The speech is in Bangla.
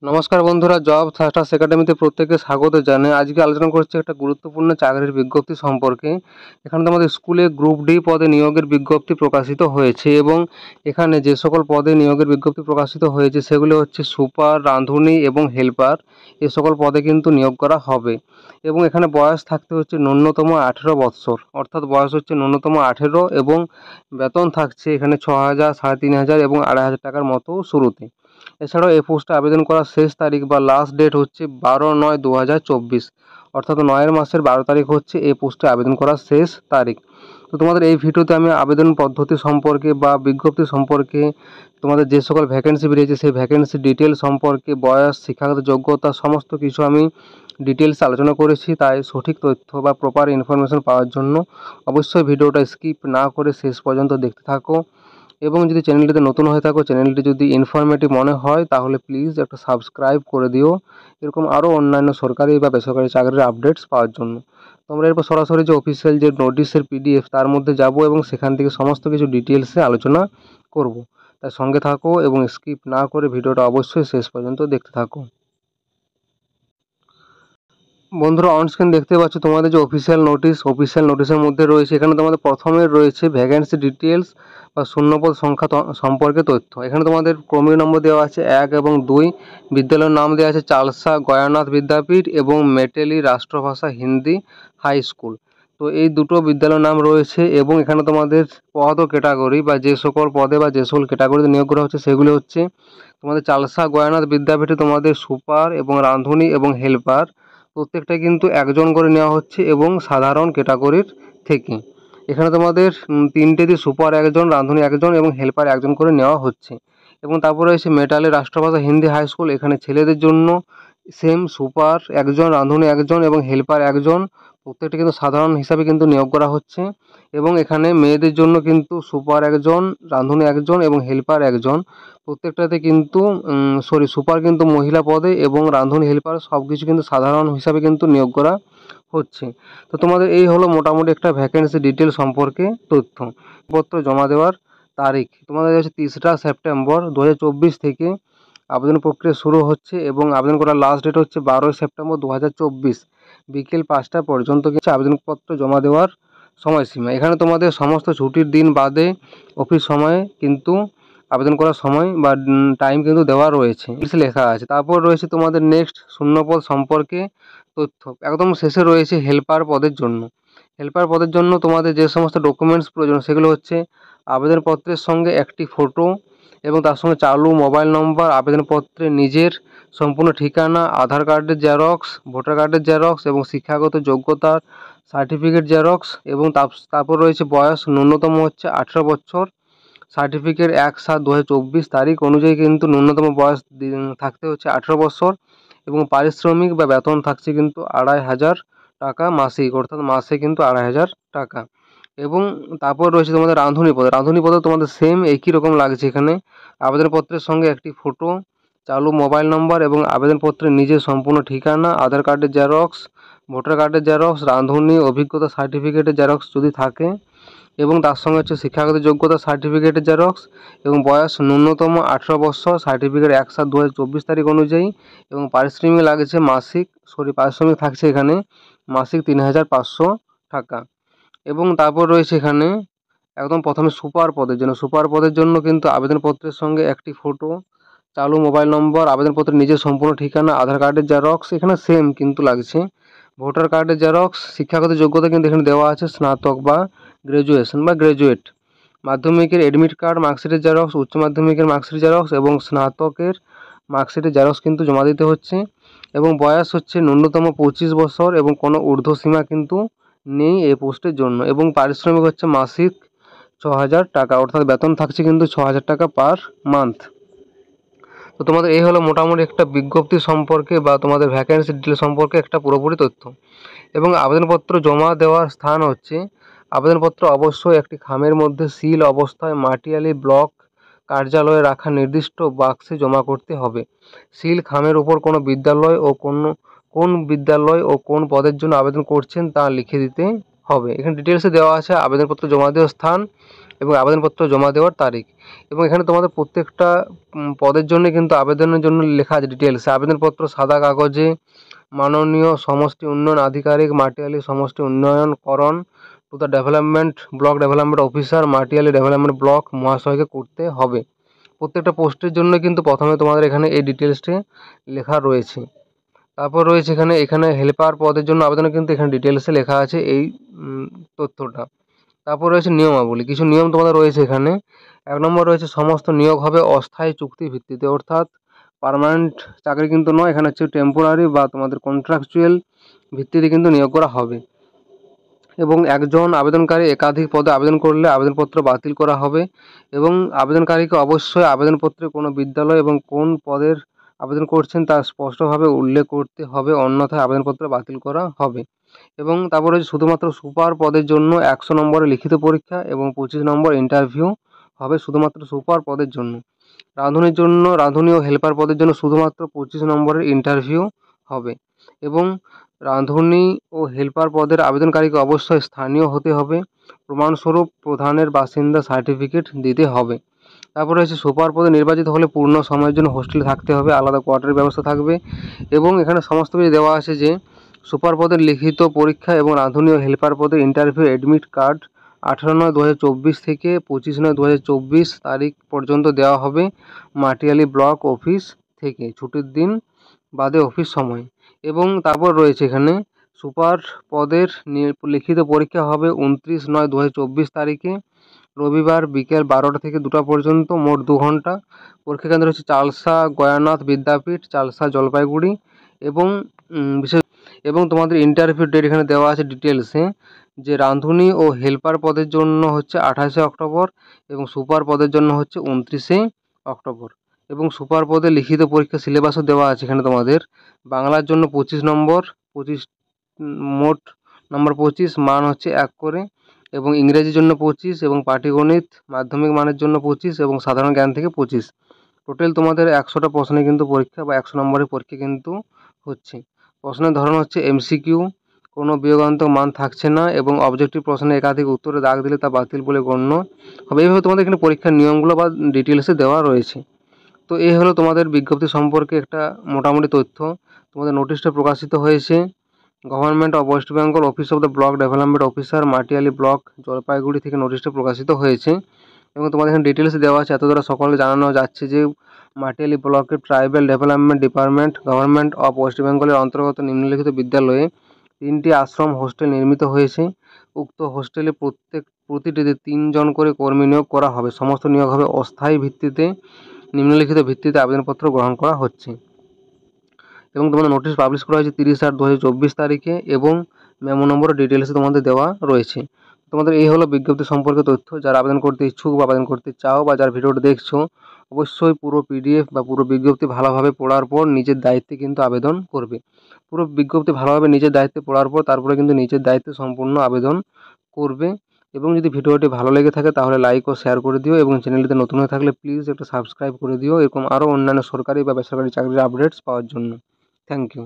নমস্কার বন্ধুরা, জব সার্চার্স একাডেমিতে প্রত্যেককে স্বাগত জানাই। আজকে আলোচনা করছি একটা গুরুত্বপূর্ণ চাকরির বিজ্ঞপ্তি সম্পর্কে। এখানে তোমাদের স্কুলে গ্রুপ ডি পদে নিয়োগের বিজ্ঞপ্তি প্রকাশিত হয়েছে এবং এখানে যে সকল পদে নিয়োগের বিজ্ঞপ্তি প্রকাশিত হয়েছে সেগুলো হচ্ছে সুপার, রাঁধুনি এবং হেল্পার। এ সকল পদে কিন্তু নিয়োগ করা হবে এবং এখানে বয়স থাকতে হচ্ছে ন্যূনতম 18 বৎসর, অর্থাৎ বয়স হচ্ছে ন্যূনতম 18 এবং বেতন থাকছে এখানে 6,000, 3,500 এবং 2,500 টাকার মতো শুরুতে। এছাড়াও এই পোস্টে আবেদন করার শেষ তারিখ বা লাস্ট ডেট হচ্ছে 12/9/2024, অর্থাৎ 9 মাসের 12 তারিখ হচ্ছে এই পোস্টে আবেদন করার শেষ তারিখ। তো তোমাদের এই ভিডিওতে আমি আবেদন পদ্ধতি সম্পর্কে বা বিজ্ঞপ্তি সম্পর্কে, তোমাদের যে সকল ভ্যাকেন্সি বেরিয়েছে সেই ভ্যাকেন্সি ডিটেল সম্পর্কে, বয়স, শিক্ষাগত যোগ্যতা সমস্ত কিছু আমি ডিটেলস আলোচনা করেছি। তাই সঠিক তথ্য বা প্রপার ইনফরমেশন পাওয়ার জন্য অবশ্যই ভিডিওটা স্কিপ না করে শেষ পর্যন্ত দেখতে থাকো। এবং যদি চ্যানেলটিতে নতুন হয়ে থাকো, চ্যানেলটি যদি ইনফরমেটিভ মনে হয় তাহলে প্লিজ একটা সাবস্ক্রাইব করে দিও, এরকম আরও অন্যান্য সরকারি বা বেসরকারি চাকরির আপডেটস পাওয়ার জন্য। তোমরা এরপর সরাসরি যে অফিসিয়াল যে নোটিশের পিডিএফ তার মধ্যে যাব এবং সেখান থেকে সমস্ত কিছু ডিটেলসে আলোচনা করব। তাই সঙ্গে থাকো এবং স্কিপ না করে ভিডিওটা অবশ্যই শেষ পর্যন্ত দেখতে থাকো। বন্ধুরা, অনস্ক্রিন দেখতে পাচ্ছ তোমাদের যে অফিসিয়াল নোটিশের মধ্যে রয়েছে, এখানে তোমাদের প্রথমে রয়েছে ভ্যাকেন্সি ডিটেলস বা শূন্যপদ সংখ্যা সম্পর্কে তথ্য। এখানে তোমাদের ক্রমিক নম্বর দেওয়া আছে 1 এবং 2, বিদ্যালয়ের নাম দেওয়া আছে চালসা গয়ানাথ বিদ্যাপীঠ এবং মেটেলি রাষ্ট্রভাষা হিন্দি হাই স্কুল। তো এই দুটো বিদ্যালয়ের নাম রয়েছে এবং এখানে তোমাদের পদ ও ক্যাটাগরি বা যে সকল পদে বা যে সকল ক্যাটাগরিতে নিয়োগ করা হচ্ছে সেগুলো হচ্ছে তোমাদের চালসা গয়ানাথ বিদ্যাপীঠে তোমাদের সুপার এবং রাঁধুনি এবং হেল্পার প্রত্যেকটা কিন্তু একজন করে নেওয়া হচ্ছে এবং সাধারণ ক্যাটাগরির থেকে এখানে তোমাদের তিনটে দিয়ে সুপার একজন, রাঁধুনি একজন এবং হেল্পার একজন করে নেওয়া হচ্ছে। এবং তারপরে রয়েছে মেটালে রাষ্ট্রভাষা হিন্দি হাই স্কুল, এখানে ছেলেদের জন্য সেম সুপার একজন, রাঁধুনি একজন এবং হেল্পার একজন, প্রত্যেকটা কিন্তু সাধারণ হিসাবে কিন্তু নিয়োগ করা হচ্ছে। এবং এখানে মেয়েদের জন্য কিন্তু সুপার একজন, রাঁধুনি একজন এবং হেল্পার একজন, প্রত্যেকটাতে কিন্তু সুপার কিন্তু মহিলা পদে এবং রাঁধুনি হেল্পার সব কিছু কিন্তু সাধারণ হিসাবে কিন্তু নিয়োগ করা হচ্ছে। তো তোমাদের এই হলো মোটামুটি একটা ভ্যাকেন্সি ডিটেল সম্পর্কে তথ্য। পত্র জমা দেওয়ার তারিখ তোমাদের হচ্ছে 3রা সেপ্টেম্বর 2024 থেকে আবেদন প্রক্রিয়া শুরু হচ্ছে এবং আবেদন করার লাস্ট ডেট হচ্ছে 12 সেপ্টেম্বর 2024 বিকেল 5টা পর্যন্ত কিছু আবেদনপত্র জমা দেওয়ার সময়সীমা। এখানে তোমাদের সমস্ত ছুটির দিন বাদে অফিস সময়ে কিন্তু আবেদন করার সময় বা টাইম কিন্তু দেওয়া রয়েছে, লেখা আছে। তারপর রয়েছে তোমাদের নেক্সট শূন্যপদ সম্পর্কে তথ্য। একদম শেষে রয়েছে হেল্পার পদের জন্য। হেল্পার পদের জন্য তোমাদের যে সমস্ত ডকুমেন্টস প্রয়োজন সেগুলো হচ্ছে আবেদনপত্রের সঙ্গে একটি ফটো এবং তার সঙ্গে চালু মোবাইল নম্বর, আবেদনপত্রে নিজের সম্পূর্ণ ঠিকানা, আধার কার্ডের জেরক্স, ভোটার কার্ডের জেরক্স এবং শিক্ষাগত যোগ্যতার সার্টিফিকেট জেরক্স। এবং তারপর রয়েছে বয়স ন্যূনতম হচ্ছে 18 বছর। সার্টিফিকেট 1/7/2024 তারিখ অনুযায়ী কিন্তু ন্যূনতম বয়স থাকতে হচ্ছে 18 বছর এবং পারিশ্রমিক বা বেতন থাকছে কিন্তু 2,500 টাকা মাসিক, অর্থাৎ মাসে কিন্তু 2,500 টাকা। এবং তারপর রয়েছে তোমাদের রাঁধুনি পদে তোমাদের সেম একই রকম লাগছে। এখানে আবেদনপত্রের সঙ্গে একটি ফটো, চালু মোবাইল নম্বর এবং আবেদনপত্রে নিজের সম্পূর্ণ ঠিকানা, আধার কার্ডের জেরক্স, ভোটার কার্ডের জেরক্স, রাঁধুনি অভিজ্ঞতা সার্টিফিকেটের জেরক্স যদি থাকে এবং তার সঙ্গে হচ্ছে শিক্ষাগত যোগ্যতা সার্টিফিকেটের জেরক্স এবং বয়স ন্যূনতম 18 বছর, সার্টিফিকেট 1/7/2024 তারিখ অনুযায়ী। এবং পারিশ্রমিক থাকছে এখানে মাসিক 3,500 টাকা। এবং তারপর রয়েছে এখানে একদম প্রথমে সুপার পদের জন্য কিন্তু আবেদনপত্রের সঙ্গে একটি ফটো, চালু মোবাইল নম্বর, আবেদনপত্রের নিজের সম্পূর্ণ ঠিকানা, আধার কার্ডের জেরক্স এখানে সেম কিন্তু লাগছে, ভোটার কার্ডের জেরক্স, শিক্ষাগত যোগ্যতা কিন্তু এখানে দেওয়া আছে স্নাতক বা গ্র্যাজুয়েশন বা গ্র্যাজুয়েট, মাধ্যমিকের অ্যাডমিট কার্ড মার্কশিটের জেরক্স, উচ্চ মাধ্যমিকের মার্কশিটের জেরক্স এবং স্নাতকের মার্কশিটের জেরক্স কিন্তু জমা দিতে হচ্ছে। এবং বয়স হচ্ছে ন্যূনতম 25 বছর এবং কোনো ঊর্ধ্বসীমা কিন্তু নেই এই পোস্টের জন্য। এবং পারিশ্রমিক হচ্ছে মাসিক 6,000 টাকা, অর্থাৎ বেতন থাকছে কিন্তু 6,000 টাকা পার মান্থ। তো তোমাদের এই হলো মোটামুটি একটা বিজ্ঞপ্তি সম্পর্কে বা তোমাদের ভ্যাকেন্সি ডিটেল সম্পর্কে একটা পুরোপুরি তথ্য। এবং আবেদনপত্র জমা দেওয়ার স্থান হচ্ছে, আবেদনপত্র অবশ্যই একটি খামের মধ্যে সিল অবস্থায় মাটিয়ালি ব্লক কার্যালয়ে রাখা নির্দিষ্ট বাক্সে জমা করতে হবে। সিল খামের উপর কোনো বিদ্যালয় ও কোন বিদ্যালয় ও কোন পদের জন্য আবেদন করছেন তা লিখে দিতে হবে। এখানে ডিটেলসে দেওয়া আছে আবেদনপত্র জমা দেওয়ার স্থান এবং আবেদনপত্র জমা দেওয়ার তারিখ। এবং এখানে তোমাদের প্রত্যেকটা পদের জন্য কিন্তু আবেদনের জন্য লেখা আছে ডিটেলস। আবেদনপত্র সাদা কাগজে মাননীয় সমষ্টি উন্নয়ন আধিকারিক মাটিয়ালি সমষ্টি উন্নয়নকরণ to the development block development officer Matiali development block মহাশয়কে করতে হবে। প্রত্যেকটা পোস্টের জন্য কিন্তু প্রথমে তোমাদের এখানে এই ডিটেলসটি লেখা রয়েছে। তারপর রয়েছে এখানে হেল্পার পদের জন্য আবেদনে কিন্তু এখানে ডিটেলসে লেখা আছে এই তথ্যটা। তারপর রয়েছে নিয়মাবলী, কিছু নিয়ম তোমাদের রয়েছে এখানে। 1 নম্বর রয়েছে সমস্ত নিয়োগ হবে অস্থায়ী চুক্তি ভিত্তিতে, অর্থাৎ পার্মানেন্ট চাকরি কিন্তু নয়, এখানে হচ্ছে টেম্পোরারি বা তোমাদের কন্ট্রাকচুয়াল ভিত্তিতে কিন্তু নিয়োগ করা হবে। এবং একজন আবেদনকারী একাধিক পদে আবেদন করলে আবেদনপত্র বাতিল করা হবে এবং আবেদনকারীকে অবশ্যই আবেদনপত্রে কোনো বিদ্যালয় এবং কোন পদের আবেদন করছেন তা স্পষ্টভাবে উল্লেখ করতে হবে, অন্যথায় আবেদনপত্র বাতিল করা হবে। এবং তারপরে শুধুমাত্র সুপার পদের জন্য 100 নম্বরের লিখিত পরীক্ষা এবং 25 নম্বর ইন্টারভিউ হবে শুধুমাত্র সুপার পদের জন্য। রাঁধুনি ও হেল্পার পদের জন্য শুধুমাত্র 25 নম্বরের ইন্টারভিউ হবে। এবং রাঁধুনি ও হেল্পার পদের আবেদনকারীকে অবশ্যই স্থানীয় হতে হবে, প্রমাণস্বরূপ প্রধানের বাসিন্দা সার্টিফিকেট দিতে হবে। তারপরে হচ্ছে সুপার পদে নির্বাচিত হলে পূর্ণ সময়ের জন্য হোস্টেলে থাকতে হবে, আলাদা কোয়ার্টারের ব্যবস্থা থাকবে। এবং এখানে সমস্ত কিছু দেওয়া আছে যে সুপার পদের লিখিত পরীক্ষা এবং রাঁধুনি ও হেল্পার পদের ইন্টারভিউ অ্যাডমিট কার্ড 18/9/2024 থেকে 25/9/2024 তারিখ পর্যন্ত দেওয়া হবে মাটিয়ালি ব্লক অফিস থেকে, ছুটির দিন বাদে অফিস সময়। এবং তারপর রয়েছে এখানে সুপার পদের লিখিত পরীক্ষা হবে 29/9/2024 তারিখে রবিবার বিকেল 12টা থেকে 2টা পর্যন্ত, মোট 2 ঘন্টা। পরীক্ষা কেন্দ্র হচ্ছে চালসা গয়ানাথ বিদ্যাপীঠ, চালসা জলপাইগুড়ি। এবং তোমাদের ইন্টারভিউ ডেট এখানে দেওয়া আছে ডিটেলসে, যে রাঁধুনি ও হেল্পার পদের জন্য হচ্ছে 28শে অক্টোবর এবং সুপার পদের জন্য হচ্ছে 29শে অক্টোবর। এবং সুপার পদে লিখিত পরীক্ষা সিলেবাসও দেওয়া আছে এখানে তোমাদের। বাংলার জন্য 25 নম্বর, মোট নম্বর 25, মান হচ্ছে 1 করে। এবং ইংরেজির জন্য 25 এবং পাটিগণিত মাধ্যমিক মানের জন্য 25 এবং সাধারণ জ্ঞান থেকে 25। টোটাল তোমাদের 100টা প্রশ্নে কিন্তু পরীক্ষা বা 100 নম্বরের পরীক্ষা কিন্তু হচ্ছে। প্রশ্নের ধরন হচ্ছে এমসিকিউ, কোনো বিয়োগান্তক মান থাকছে না এবং অবজেক্টিভ প্রশ্নে একাধিক উত্তরে দাগ দিলে তা বাতিল বলে গণ্য হবে। এইভাবে তোমাদের এখানে পরীক্ষার নিয়মগুলো বা ডিটেলসে দেওয়া রয়েছে। তো এই হলো তোমাদের বিজ্ঞপ্তি সম্পর্কে একটা মোটামুটি তথ্য। তোমাদের নোটিশটা প্রকাশিত হয়েছে government of West Bengal, office of the block development officer, Matiali block, Jalpaiguri থেকে নোটিশটা প্রকাশিত হয়েছে। এবং তোমাদের এখানে ডিটেলস দেওয়া আছে। এত দ্বারা সকলে জানানো যাচ্ছে যে মাটিয়ালি ব্লকের tribal development department government of West বেঙ্গলের অন্তর্গত নিম্নলিখিত বিদ্যালয়ে 3টি আশ্রম হোস্টেল নির্মিত হয়েছে। উক্ত হোস্টেলে প্রতিটিতে 3 জন করে কর্মী নিয়োগ করা হবে। সমস্ত নিয়োগ হবে অস্থায়ী ভিত্তিতে, নিম্নলিখিত ভিত্তিতে আবেদনপত্র গ্রহণ করা হচ্ছে। এবং তোমাদের নোটিশ পাবলিশ করা হয়েছে 30/8/2024 তারিখে এবং মেমো নম্বর ডিটেলসে তোমাদের দেওয়া রয়েছে। তোমাদের এই হলো বিজ্ঞপ্তি সম্পর্কে তথ্য। যারা আবেদন করতে ইচ্ছুক বা আবেদন করতে চাও বা যারা ভিডিওটা দেখছো, অবশ্যই পুরো পিডিএফ বা পুরো বিজ্ঞপ্তি ভালোভাবে পড়ার পর নিজের দায়িত্বে কিন্তু আবেদন করবে। পুরো বিজ্ঞপ্তি ভালোভাবে নিজের দায়িত্বে পড়ার পর তারপরে কিন্তু নিজের দায়িত্বে সম্পূর্ণ আবেদন করবে। এবং যদি ভিডিওটি ভালো লেগে থাকে তাহলে লাইক ও শেয়ার করে দিও এবং চ্যানেলটিতে নতুন হয়ে থাকলে প্লিজ একটা সাবস্ক্রাইব করে দিও এরকম আরও অন্যান্য সরকারি বা বেসরকারি চাকরির আপডেটস পাওয়ার জন্য। Thank you.